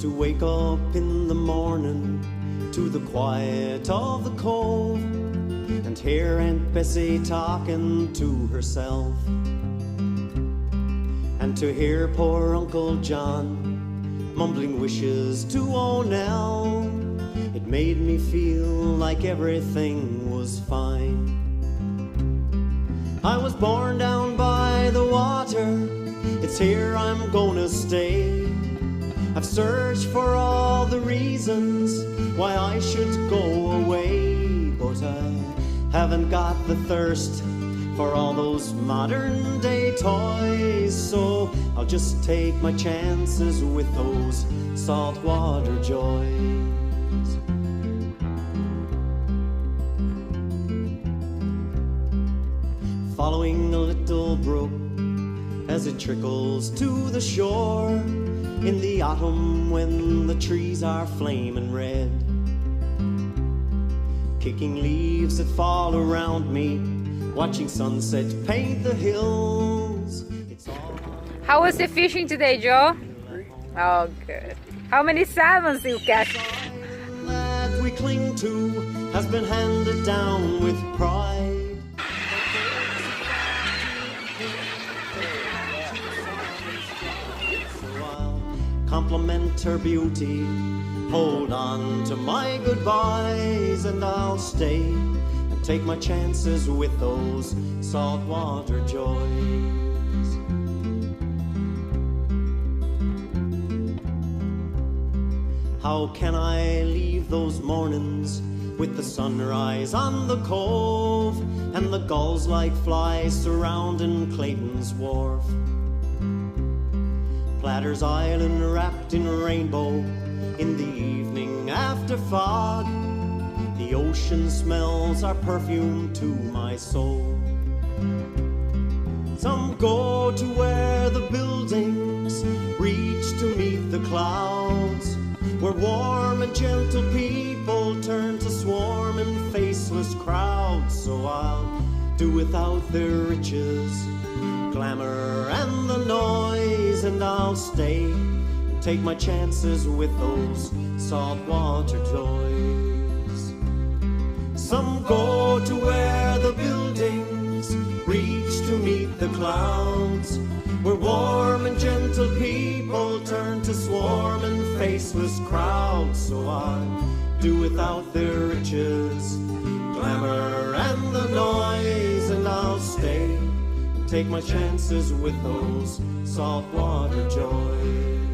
to wake up in the morning to the quiet of the cove and hear Aunt Bessie talking to herself, and to hear poor Uncle John mumbling wishes to O'Nell. It made me feel like everything was fine. I was born down by the water, it's here I'm gonna stay. I've searched for all the reasons why I should go away, but I haven't got the thirst for all those modern day toys, so I'll just take my chances with those saltwater joys. Following a little brook as it trickles to the shore in the autumn when the trees are flaming red, kicking leaves that fall around me, watching sunset paint the hills. How was the fishing today, Joe? Oh, good. How many salmons you catch? That we cling to has been handed down with pride. Compliment her beauty, hold on to my goodbyes, and I'll stay and take my chances with those saltwater joys. How can I leave those mornings with the sunrise on the cove and the gulls like flies surrounding Clayton's wharf? Platter's Island wrapped in rainbow in the evening after fog. The ocean smells are perfume to my soul. Some go to where the buildings reach to meet the clouds, where warm and gentle people turn to swarming faceless crowds. So I'll do without their riches, glamour and the noise, and I'll stay and take my chances with those saltwater joys. Some go to where the buildings reach to meet the clouds, where warm and gentle people turn to swarming faceless crowds. So I'll do without their riches, glamour and the noise, and I'll stay, take my chances with those saltwater joys.